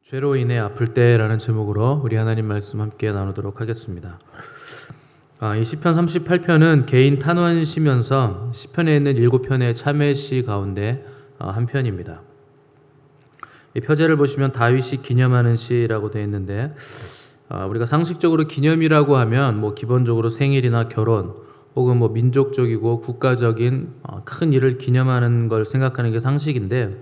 죄로 인해 아플 때라는 제목으로 우리 하나님 말씀 함께 나누도록 하겠습니다. 이 시편 38편은 개인 탄원시면서 시편에 있는 7편의 참회시 가운데 한 편입니다. 이 표제를 보시면 다윗이 기념하는 시라고 되어 있는데 우리가 상식적으로 기념이라고 하면 기본적으로 생일이나 결혼 혹은 민족적이고 국가적인 큰 일을 기념하는 걸 생각하는 게 상식인데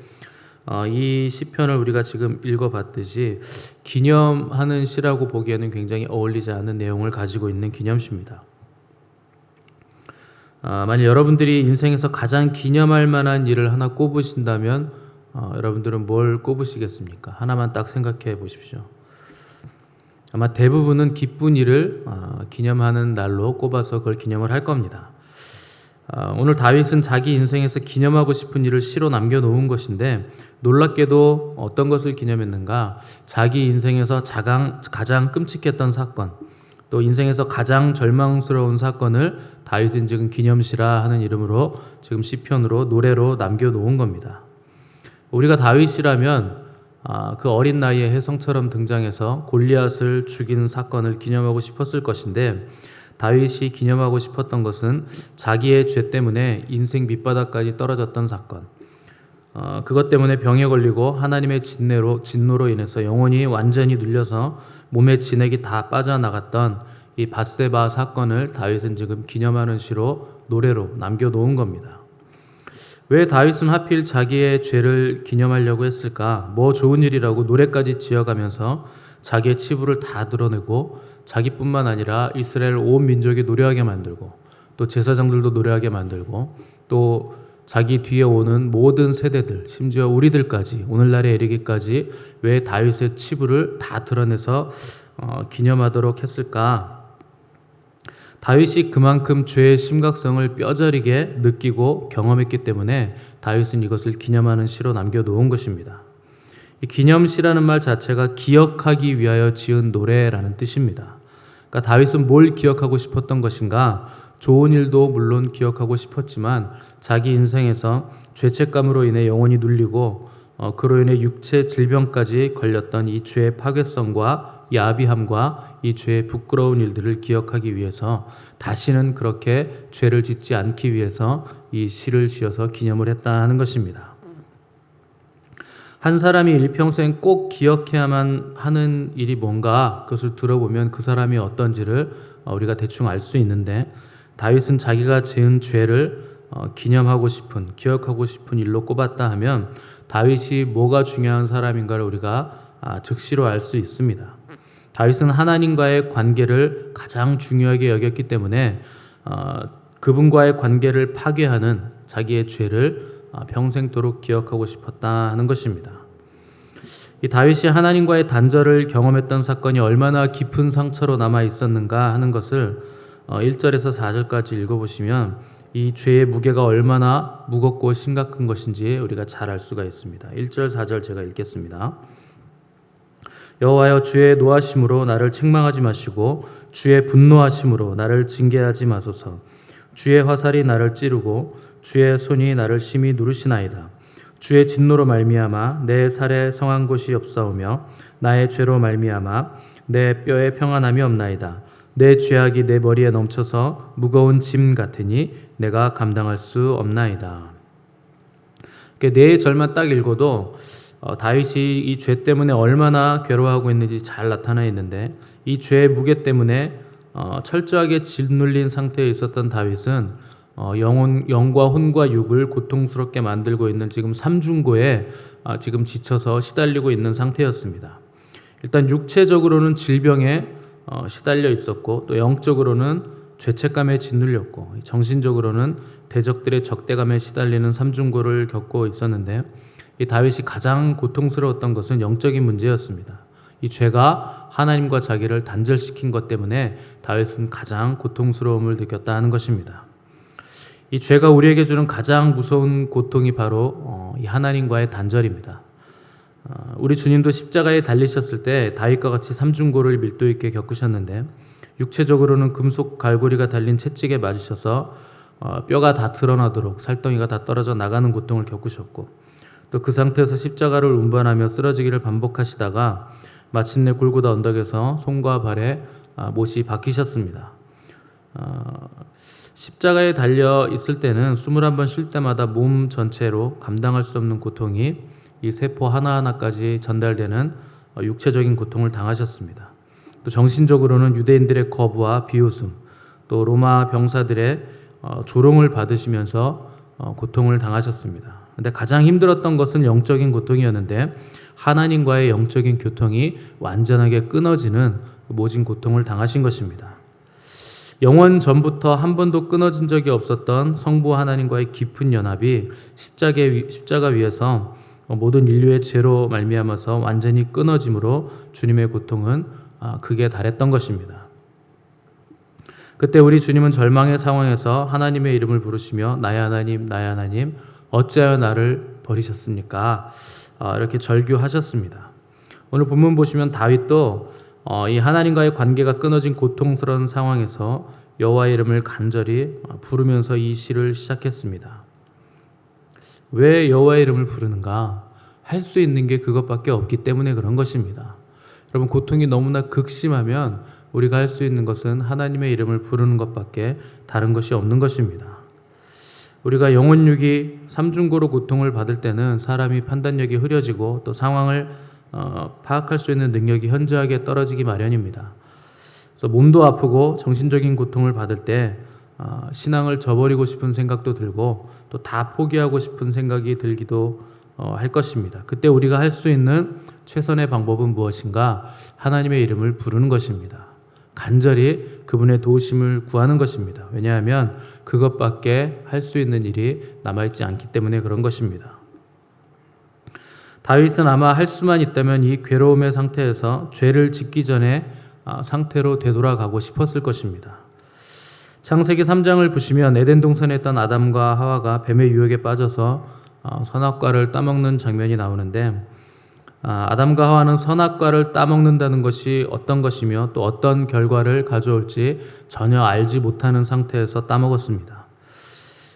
이 시편을 우리가 지금 읽어봤듯이 기념하는 시라고 보기에는 굉장히 어울리지 않는 내용을 가지고 있는 기념시입니다. 만약 여러분들이 인생에서 가장 기념할 만한 일을 하나 꼽으신다면 여러분들은 뭘 꼽으시겠습니까? 하나만 딱 생각해 보십시오. 아마 대부분은 기쁜 일을 기념하는 날로 꼽아서 그걸 기념을 할 겁니다. 오늘 다윗은 자기 인생에서 기념하고 싶은 일을 시로 남겨놓은 것인데 놀랍게도 어떤 것을 기념했는가? 자기 인생에서 가장 끔찍했던 사건, 또 인생에서 가장 절망스러운 사건을 다윗은 지금 기념시라 하는 이름으로 지금 시편으로 노래로 남겨놓은 겁니다. 우리가 다윗이라면 그 어린 나이에 혜성처럼 등장해서 골리앗을 죽인 사건을 기념하고 싶었을 것인데 다윗이 기념하고 싶었던 것은 자기의 죄 때문에 인생 밑바닥까지 떨어졌던 사건, 그것 때문에 병에 걸리고 하나님의 진노로 인해서 영혼이 완전히 눌려서 몸의 진액이 다 빠져나갔던 이 밧세바 사건을 다윗은 지금 기념하는 시로 노래로 남겨놓은 겁니다. 왜 다윗은 하필 자기의 죄를 기념하려고 했을까? 뭐 좋은 일이라고 노래까지 지어가면서 자기의 치부를 다 드러내고 자기뿐만 아니라 이스라엘 온 민족이 노래하게 만들고 또 제사장들도 노래하게 만들고 또 자기 뒤에 오는 모든 세대들, 심지어 우리들까지 오늘날에 이르기까지 왜 다윗의 치부를 다 드러내서 기념하도록 했을까? 다윗이 그만큼 죄의 심각성을 뼈저리게 느끼고 경험했기 때문에 다윗은 이것을 기념하는 시로 남겨놓은 것입니다. 이 기념시라는 말 자체가 기억하기 위하여 지은 노래라는 뜻입니다. 그러니까 다윗은 뭘 기억하고 싶었던 것인가? 좋은 일도 물론 기억하고 싶었지만 자기 인생에서 죄책감으로 인해 영혼이 눌리고 그로 인해 육체 질병까지 걸렸던 이 죄의 파괴성과 야비함과 이 죄의 부끄러운 일들을 기억하기 위해서 다시는 그렇게 죄를 짓지 않기 위해서 이 시를 지어서 기념을 했다 하는 것입니다. 한 사람이 일평생 꼭 기억해야만 하는 일이 뭔가 그것을 들어보면 그 사람이 어떤지를 우리가 대충 알 수 있는데 다윗은 자기가 지은 죄를 기억하고 싶은 일로 꼽았다 하면 다윗이 뭐가 중요한 사람인가를 우리가 즉시로 알 수 있습니다. 다윗은 하나님과의 관계를 가장 중요하게 여겼기 때문에 그분과의 관계를 파괴하는 자기의 죄를 평생도록 기억하고 싶었다 하는 것입니다. 이 다윗이 하나님과의 단절을 경험했던 사건이 얼마나 깊은 상처로 남아 있었는가 하는 것을 1절에서 4절까지 읽어보시면 이 죄의 무게가 얼마나 무겁고 심각한 것인지 우리가 잘 알 수가 있습니다. 1절 4절 제가 읽겠습니다. 여호와여, 주의 노하심으로 나를 책망하지 마시고 주의 분노하심으로 나를 징계하지 마소서. 주의 화살이 나를 찌르고 주의 손이 나를 심히 누르시나이다. 주의 진노로 말미암아 내 살에 성한 곳이 없사오며 나의 죄로 말미암아 내 뼈에 평안함이 없나이다. 내 죄악이 내 머리에 넘쳐서 무거운 짐 같으니 내가 감당할 수 없나이다. 네 절만 딱 읽어도 다윗이 이 죄 때문에 얼마나 괴로워하고 있는지 잘 나타나 있는데 이 죄의 무게 때문에 철저하게 짓눌린 상태에 있었던 다윗은 영과 혼과 육을 고통스럽게 만들고 있는 지금 삼중고에 지금 지쳐서 시달리고 있는 상태였습니다. 일단 육체적으로는 질병에 시달려 있었고 또 영적으로는 죄책감에 짓눌렸고 정신적으로는 대적들의 적대감에 시달리는 삼중고를 겪고 있었는데 이 다윗이 가장 고통스러웠던 것은 영적인 문제였습니다. 이 죄가 하나님과 자기를 단절시킨 것 때문에 다윗은 가장 고통스러움을 느꼈다 하는 것입니다. 이 죄가 우리에게 주는 가장 무서운 고통이 바로 이 하나님과의 단절입니다. 우리 주님도 십자가에 달리셨을 때 다윗과 같이 삼중고를 밀도 있게 겪으셨는데 육체적으로는 금속 갈고리가 달린 채찍에 맞으셔서 뼈가 다 드러나도록 살덩이가 다 떨어져 나가는 고통을 겪으셨고 또 그 상태에서 십자가를 운반하며 쓰러지기를 반복하시다가 마침내 골고다 언덕에서 손과 발에 못이 박히셨습니다. 십자가에 달려 있을 때는 21번 쉴 때마다 몸 전체로 감당할 수 없는 고통이 이 세포 하나하나까지 전달되는 육체적인 고통을 당하셨습니다. 또 정신적으로는 유대인들의 거부와 비웃음, 또 로마 병사들의 조롱을 받으시면서 고통을 당하셨습니다. 근데 가장 힘들었던 것은 영적인 고통이었는데 하나님과의 영적인 교통이 완전하게 끊어지는 모진 고통을 당하신 것입니다. 영원 전부터 한 번도 끊어진 적이 없었던 성부 하나님과의 깊은 연합이 십자가 위에서 모든 인류의 죄로 말미암아서 완전히 끊어짐으로 주님의 고통은 극에 달했던 것입니다. 그때 우리 주님은 절망의 상황에서 하나님의 이름을 부르시며 나의 하나님, 나의 하나님, 어찌하여 나를 버리셨습니까? 이렇게 절규하셨습니다. 오늘 본문 보시면 다윗도 이 하나님과의 관계가 끊어진 고통스러운 상황에서 여호와의 이름을 간절히 부르면서 이 시를 시작했습니다. 왜 여호와의 이름을 부르는가? 할 수 있는 게 그것밖에 없기 때문에 그런 것입니다. 여러분, 고통이 너무나 극심하면 우리가 할 수 있는 것은 하나님의 이름을 부르는 것밖에 다른 것이 없는 것입니다. 우리가 영혼육이 삼중고로 고통을 받을 때는 사람이 판단력이 흐려지고 또 상황을 파악할 수 있는 능력이 현저하게 떨어지기 마련입니다. 그래서 몸도 아프고 정신적인 고통을 받을 때 신앙을 저버리고 싶은 생각도 들고 또 다 포기하고 싶은 생각이 들기도 할 것입니다. 그때 우리가 할 수 있는 최선의 방법은 무엇인가? 하나님의 이름을 부르는 것입니다. 간절히 그분의 도우심을 구하는 것입니다. 왜냐하면 그것밖에 할 수 있는 일이 남아있지 않기 때문에 그런 것입니다. 다윗은 아마 할 수만 있다면 이 괴로움의 상태에서 죄를 짓기 전에 상태로 되돌아가고 싶었을 것입니다. 창세기 3장을 보시면 에덴 동산에 있던 아담과 하와가 뱀의 유혹에 빠져서 선악과를 따먹는 장면이 나오는데 아담과 하와는 선악과를 따먹는다는 것이 어떤 것이며 또 어떤 결과를 가져올지 전혀 알지 못하는 상태에서 따먹었습니다.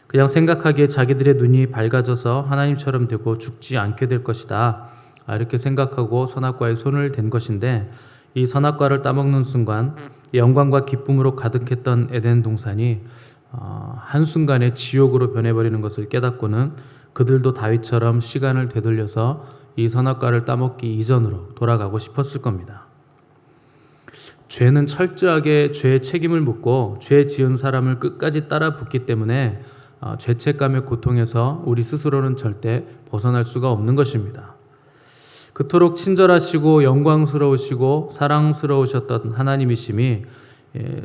그냥 생각하기에 자기들의 눈이 밝아져서 하나님처럼 되고 죽지 않게 될 것이다, 이렇게 생각하고 선악과에 손을 댄 것인데 이 선악과를 따먹는 순간 영광과 기쁨으로 가득했던 에덴 동산이 한순간에 지옥으로 변해버리는 것을 깨닫고는 그들도 다윗처럼 시간을 되돌려서 이 선악과를 따먹기 이전으로 돌아가고 싶었을 겁니다. 죄는 철저하게 죄의 책임을 묻고 죄 지은 사람을 끝까지 따라 붙기 때문에 죄책감의 고통에서 우리 스스로는 절대 벗어날 수가 없는 것입니다. 그토록 친절하시고 영광스러우시고 사랑스러우셨던 하나님이심이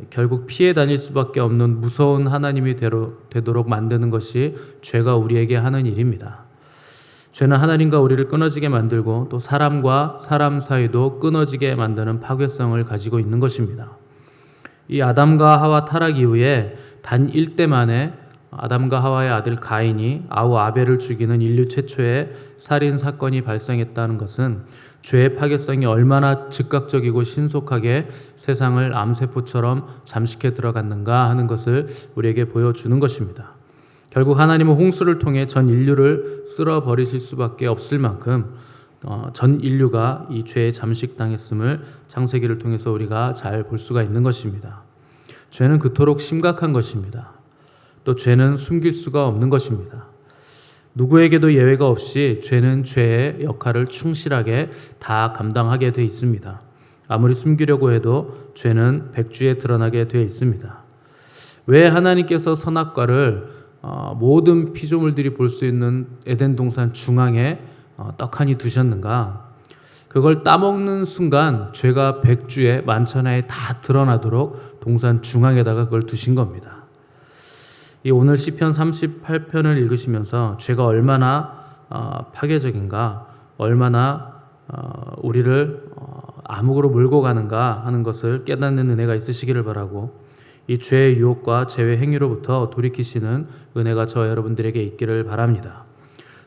결국 피해 다닐 수밖에 없는 무서운 하나님이 되도록 만드는 것이 죄가 우리에게 하는 일입니다. 죄는 하나님과 우리를 끊어지게 만들고 또 사람과 사람 사이도 끊어지게 만드는 파괴성을 가지고 있는 것입니다. 이 아담과 하와 타락 이후에 단 1대 만에 아담과 하와의 아들 가인이 아우 아벨을 죽이는 인류 최초의 살인 사건이 발생했다는 것은 죄의 파괴성이 얼마나 즉각적이고 신속하게 세상을 암세포처럼 잠식해 들어갔는가 하는 것을 우리에게 보여주는 것입니다. 결국 하나님은 홍수를 통해 전 인류를 쓸어버리실 수밖에 없을 만큼 전 인류가 이 죄에 잠식당했음을 창세기를 통해서 우리가 잘 볼 수가 있는 것입니다. 죄는 그토록 심각한 것입니다. 또 죄는 숨길 수가 없는 것입니다. 누구에게도 예외가 없이 죄는 죄의 역할을 충실하게 다 감당하게 돼 있습니다. 아무리 숨기려고 해도 죄는 백주에 드러나게 돼 있습니다. 왜 하나님께서 선악과를 모든 피조물들이 볼 수 있는 에덴 동산 중앙에 떡하니 두셨는가? 그걸 따먹는 순간 죄가 백주에 만천하에 다 드러나도록 동산 중앙에다가 그걸 두신 겁니다. 이 오늘 시편 38편을 읽으시면서 죄가 얼마나 파괴적인가, 얼마나 우리를 암흑으로 몰고 가는가 하는 것을 깨닫는 은혜가 있으시기를 바라고, 이 죄의 유혹과 죄의 행위로부터 돌이키시는 은혜가 저 여러분들에게 있기를 바랍니다.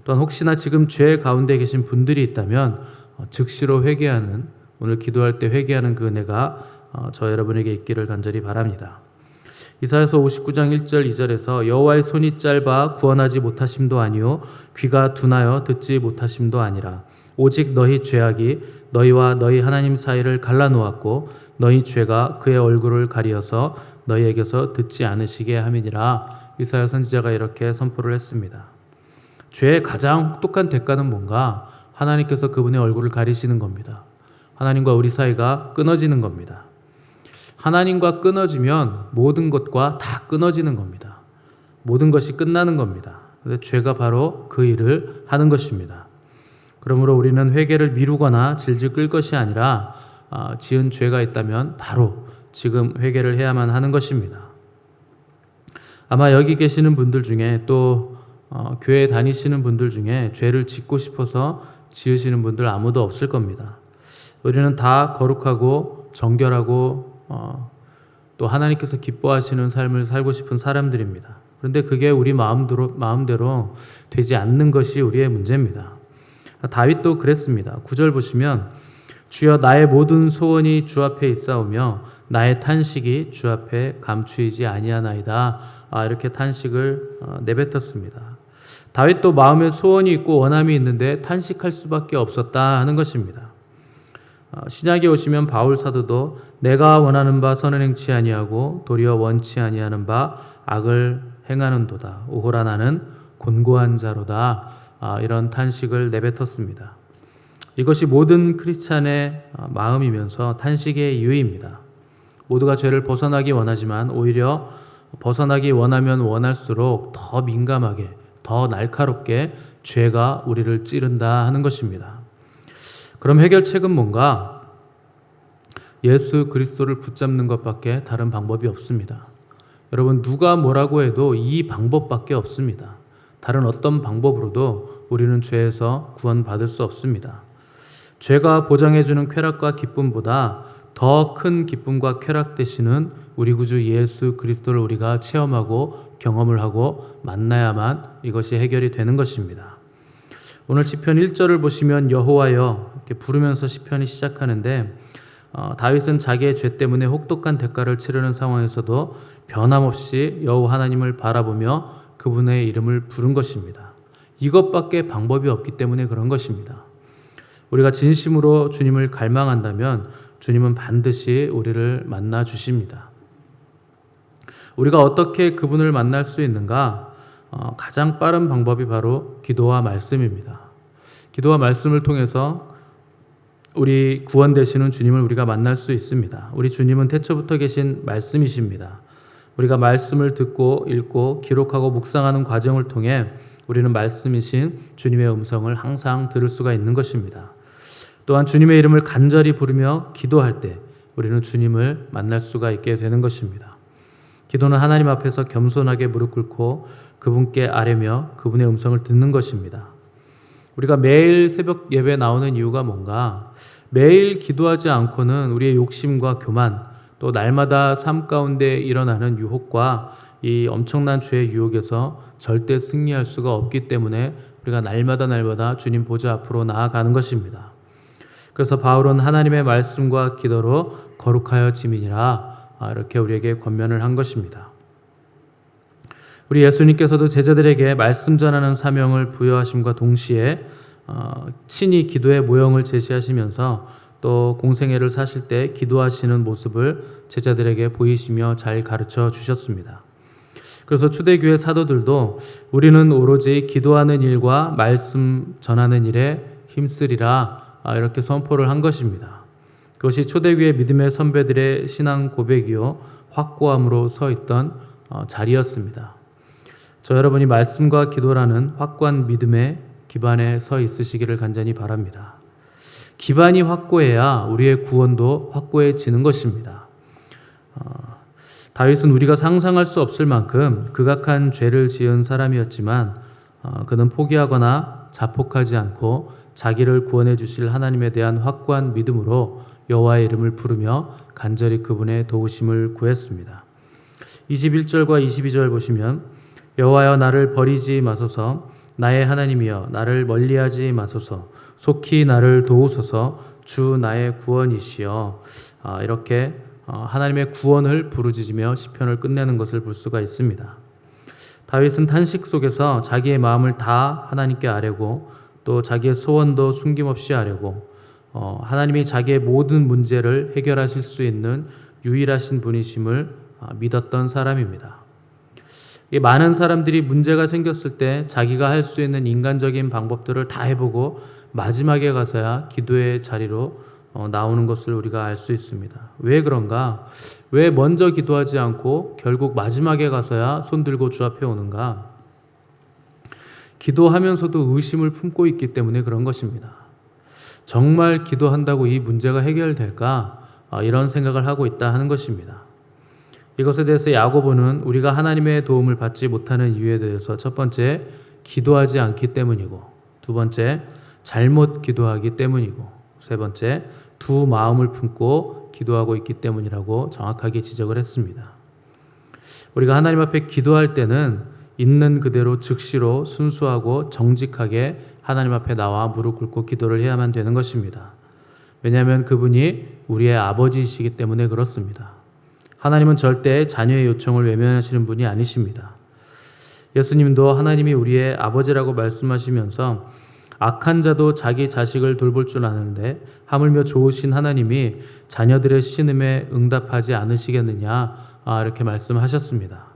또한 혹시나 지금 죄 가운데 계신 분들이 있다면 즉시로 회개하는, 오늘 기도할 때 회개하는 그 은혜가 저 여러분에게 있기를 간절히 바랍니다. 이사야서 59장 1절 2절에서 여호와의 손이 짧아 구원하지 못하심도 아니요 귀가 둔하여 듣지 못하심도 아니라 오직 너희 죄악이 너희와 너희 하나님 사이를 갈라놓았고 너희 죄가 그의 얼굴을 가리어서 너희에게서 듣지 않으시게 함이니라. 이사야 선지자가 이렇게 선포를 했습니다. 죄의 가장 혹독한 대가는 뭔가? 하나님께서 그분의 얼굴을 가리시는 겁니다. 하나님과 우리 사이가 끊어지는 겁니다. 하나님과 끊어지면 모든 것과 다 끊어지는 겁니다. 모든 것이 끝나는 겁니다. 근데 죄가 바로 그 일을 하는 것입니다. 그러므로 우리는 회개를 미루거나 질질 끌 것이 아니라 지은 죄가 있다면 바로 지금 회개를 해야만 하는 것입니다. 아마 여기 계시는 분들 중에 또 교회 다니시는 분들 중에 죄를 짓고 싶어서 지으시는 분들 아무도 없을 겁니다. 우리는 다 거룩하고 정결하고 또 하나님께서 기뻐하시는 삶을 살고 싶은 사람들입니다. 그런데 그게 우리 마음대로 되지 않는 것이 우리의 문제입니다. 다윗도 그랬습니다. 9절 보시면 주여 나의 모든 소원이 주 앞에 있사오며 나의 탄식이 주 앞에 감추이지 아니하나이다. 이렇게 탄식을 내뱉었습니다. 다윗도 마음에 소원이 있고 원함이 있는데 탄식할 수밖에 없었다 하는 것입니다. 신약에 오시면 바울 사도도 내가 원하는 바 선을 행치 아니하고 도리어 원치 아니하는 바 악을 행하는도다. 오호라 나는 곤고한 자로다. 이런 탄식을 내뱉었습니다. 이것이 모든 크리스찬의 마음이면서 탄식의 이유입니다. 모두가 죄를 벗어나기 원하지만 오히려 벗어나기 원하면 원할수록 더 민감하게, 더 날카롭게 죄가 우리를 찌른다 하는 것입니다. 그럼 해결책은 뭔가? 예수 그리스도를 붙잡는 것밖에 다른 방법이 없습니다. 여러분, 누가 뭐라고 해도 이 방법밖에 없습니다. 다른 어떤 방법으로도 우리는 죄에서 구원받을 수 없습니다. 죄가 보장해주는 쾌락과 기쁨보다 더 큰 기쁨과 쾌락 되시는 우리 구주 예수 그리스도를 우리가 체험하고 경험을 하고 만나야만 이것이 해결이 되는 것입니다. 오늘 시편 1절을 보시면 여호와여 이렇게 부르면서 시편이 시작하는데 다윗은 자기의 죄 때문에 혹독한 대가를 치르는 상황에서도 변함없이 여호와 하나님을 바라보며 그분의 이름을 부른 것입니다. 이것밖에 방법이 없기 때문에 그런 것입니다. 우리가 진심으로 주님을 갈망한다면 주님은 반드시 우리를 만나 주십니다. 우리가 어떻게 그분을 만날 수 있는가? 가장 빠른 방법이 바로 기도와 말씀입니다. 기도와 말씀을 통해서 우리 구원 되시는 주님을 우리가 만날 수 있습니다. 우리 주님은 태초부터 계신 말씀이십니다. 우리가 말씀을 듣고 읽고 기록하고 묵상하는 과정을 통해 우리는 말씀이신 주님의 음성을 항상 들을 수가 있는 것입니다. 또한 주님의 이름을 간절히 부르며 기도할 때 우리는 주님을 만날 수가 있게 되는 것입니다. 기도는 하나님 앞에서 겸손하게 무릎 꿇고 그분께 아뢰며 그분의 음성을 듣는 것입니다. 우리가 매일 새벽 예배 나오는 이유가 뭔가? 매일 기도하지 않고는 우리의 욕심과 교만, 또 날마다 삶 가운데 일어나는 유혹과 이 엄청난 죄의 유혹에서 절대 승리할 수가 없기 때문에 우리가 날마다 주님 보좌 앞으로 나아가는 것입니다. 그래서 바울은 하나님의 말씀과 기도로 거룩하여 지민이라 이렇게 우리에게 권면을 한 것입니다. 우리 예수님께서도 제자들에게 말씀 전하는 사명을 부여하심과 동시에 친히 기도의 모형을 제시하시면서 또 공생애를 사실 때 기도하시는 모습을 제자들에게 보이시며 잘 가르쳐 주셨습니다. 그래서 초대교회 사도들도 우리는 오로지 기도하는 일과 말씀 전하는 일에 힘쓰리라 이렇게 선포를 한 것입니다. 그것이 초대교회 믿음의 선배들의 신앙 고백이요 확고함으로 서 있던 자리였습니다. 저 여러분이 말씀과 기도라는 확고한 믿음의 기반에 서 있으시기를 간절히 바랍니다. 기반이 확고해야 우리의 구원도 확고해지는 것입니다. 다윗은 우리가 상상할 수 없을 만큼 극악한 죄를 지은 사람이었지만 그는 포기하거나 자폭하지 않고 자기를 구원해 주실 하나님에 대한 확고한 믿음으로 여호와의 이름을 부르며 간절히 그분의 도우심을 구했습니다. 21절과 22절 보시면 여호와여 나를 버리지 마소서 나의 하나님이여 나를 멀리하지 마소서 속히 나를 도우소서 주 나의 구원이시여 이렇게 하나님의 구원을 부르짖으며 시편을 끝내는 것을 볼 수가 있습니다. 다윗은 탄식 속에서 자기의 마음을 다 하나님께 아뢰고 또 자기의 소원도 숨김없이 아뢰고 하나님이 자기의 모든 문제를 해결하실 수 있는 유일하신 분이심을 믿었던 사람입니다. 많은 사람들이 문제가 생겼을 때 자기가 할 수 있는 인간적인 방법들을 다 해보고 마지막에 가서야 기도의 자리로 나오는 것을 우리가 알 수 있습니다. 왜 그런가? 왜 먼저 기도하지 않고 결국 마지막에 가서야 손 들고 주 앞에 오는가? 기도하면서도 의심을 품고 있기 때문에 그런 것입니다. 정말 기도한다고 이 문제가 해결될까? 이런 생각을 하고 있다 하는 것입니다. 이것에 대해서 야고보는 우리가 하나님의 도움을 받지 못하는 이유에 대해서 첫 번째, 기도하지 않기 때문이고, 두 번째, 잘못 기도하기 때문이고, 세 번째, 두 마음을 품고 기도하고 있기 때문이라고 정확하게 지적을 했습니다. 우리가 하나님 앞에 기도할 때는 있는 그대로 즉시로 순수하고 정직하게 하나님 앞에 나와 무릎 꿇고 기도를 해야만 되는 것입니다. 왜냐하면 그분이 우리의 아버지이시기 때문에 그렇습니다. 하나님은 절대 자녀의 요청을 외면하시는 분이 아니십니다. 예수님도 하나님이 우리의 아버지라고 말씀하시면서 악한 자도 자기 자식을 돌볼 줄 아는데 하물며 좋으신 하나님이 자녀들의 신음에 응답하지 않으시겠느냐 이렇게 말씀하셨습니다.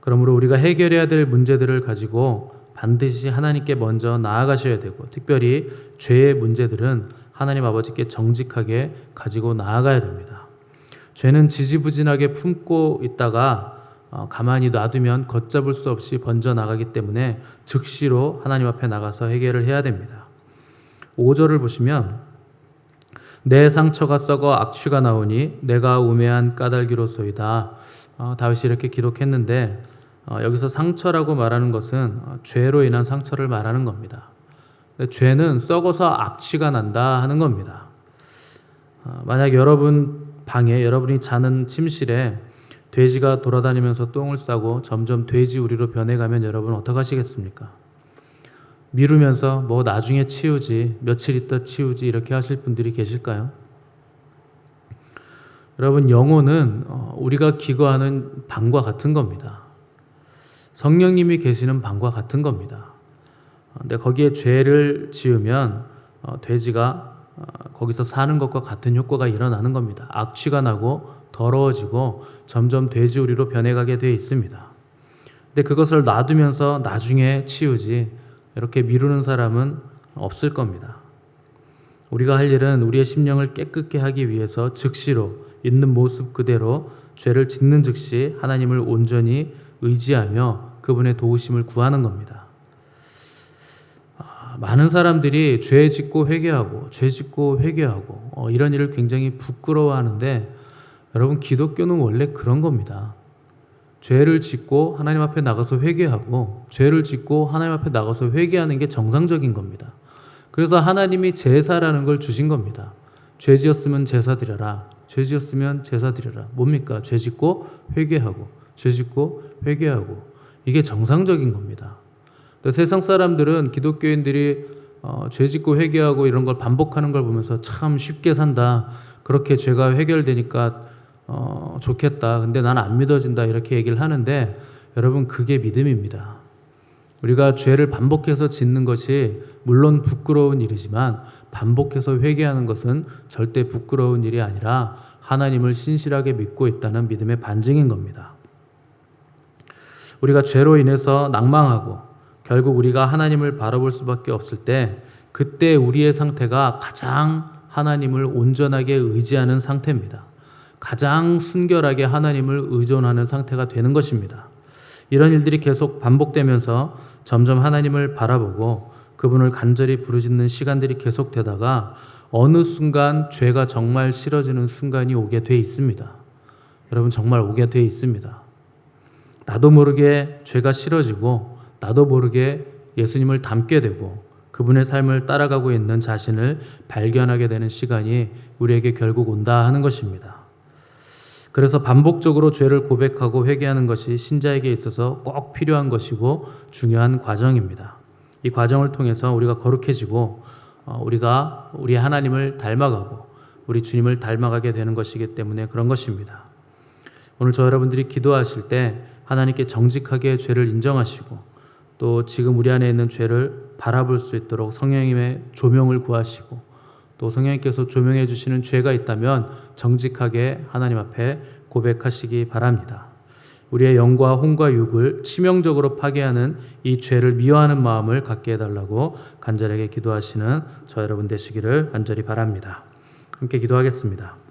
그러므로 우리가 해결해야 될 문제들을 가지고 반드시 하나님께 먼저 나아가셔야 되고 특별히 죄의 문제들은 하나님 아버지께 정직하게 가지고 나아가야 됩니다. 죄는 지지부진하게 품고 있다가 가만히 놔두면 걷잡을 수 없이 번져나가기 때문에 즉시로 하나님 앞에 나가서 해결을 해야 됩니다. 5절을 보시면 내 상처가 썩어 악취가 나오니 내가 우매한 까닭이로소이다. 다윗이 이렇게 기록했는데 여기서 상처라고 말하는 것은 죄로 인한 상처를 말하는 겁니다. 죄는 썩어서 악취가 난다 하는 겁니다. 만약 여러분 방에 여러분이 자는 침실에 돼지가 돌아다니면서 똥을 싸고 점점 돼지 우리로 변해가면 여러분 어떡하시겠습니까? 미루면서 뭐 나중에 치우지, 며칠 있다 치우지 이렇게 하실 분들이 계실까요? 여러분 영혼은 우리가 기거하는 방과 같은 겁니다. 성령님이 계시는 방과 같은 겁니다. 근데 거기에 죄를 지으면 돼지가 거기서 사는 것과 같은 효과가 일어나는 겁니다. 악취가 나고 더러워지고 점점 돼지우리로 변해가게 되어 있습니다. 근데 그것을 놔두면서 나중에 치우지 이렇게 미루는 사람은 없을 겁니다. 우리가 할 일은 우리의 심령을 깨끗게 하기 위해서 즉시로 있는 모습 그대로 죄를 짓는 즉시 하나님을 온전히 의지하며 그분의 도우심을 구하는 겁니다. 많은 사람들이 죄 짓고 회개하고 죄 짓고 회개하고 이런 일을 굉장히 부끄러워하는데 여러분 기독교는 원래 그런 겁니다. 죄를 짓고 하나님 앞에 나가서 회개하고 죄를 짓고 하나님 앞에 나가서 회개하는 게 정상적인 겁니다. 그래서 하나님이 제사라는 걸 주신 겁니다. 죄 지었으면 제사 드려라. 죄 지었으면 제사 드려라. 뭡니까? 죄 짓고 회개하고 죄 짓고 회개하고 이게 정상적인 겁니다. 세상 사람들은 기독교인들이 죄 짓고 회개하고 이런 걸 반복하는 걸 보면서 참 쉽게 산다. 그렇게 죄가 해결되니까 좋겠다. 근데 난 안 믿어진다. 이렇게 얘기를 하는데 여러분 그게 믿음입니다. 우리가 죄를 반복해서 짓는 것이 물론 부끄러운 일이지만 반복해서 회개하는 것은 절대 부끄러운 일이 아니라 하나님을 신실하게 믿고 있다는 믿음의 반증인 겁니다. 우리가 죄로 인해서 낭망하고 결국 우리가 하나님을 바라볼 수밖에 없을 때 그때 우리의 상태가 가장 하나님을 온전하게 의지하는 상태입니다. 가장 순결하게 하나님을 의존하는 상태가 되는 것입니다. 이런 일들이 계속 반복되면서 점점 하나님을 바라보고 그분을 간절히 부르짖는 시간들이 계속되다가 어느 순간 죄가 정말 싫어지는 순간이 오게 돼 있습니다. 여러분 정말 오게 돼 있습니다. 나도 모르게 죄가 싫어지고 나도 모르게 예수님을 닮게 되고 그분의 삶을 따라가고 있는 자신을 발견하게 되는 시간이 우리에게 결국 온다 하는 것입니다. 그래서 반복적으로 죄를 고백하고 회개하는 것이 신자에게 있어서 꼭 필요한 것이고 중요한 과정입니다. 이 과정을 통해서 우리가 거룩해지고 우리가 우리 하나님을 닮아가고 우리 주님을 닮아가게 되는 것이기 때문에 그런 것입니다. 오늘 저 여러분들이 기도하실 때 하나님께 정직하게 죄를 인정하시고 또 지금 우리 안에 있는 죄를 바라볼 수 있도록 성령님의 조명을 구하시고 또 성령님께서 조명해 주시는 죄가 있다면 정직하게 하나님 앞에 고백하시기 바랍니다. 우리의 영과 혼과 육을 치명적으로 파괴하는 이 죄를 미워하는 마음을 갖게 해달라고 간절하게 기도하시는 저 여러분 되시기를 간절히 바랍니다. 함께 기도하겠습니다.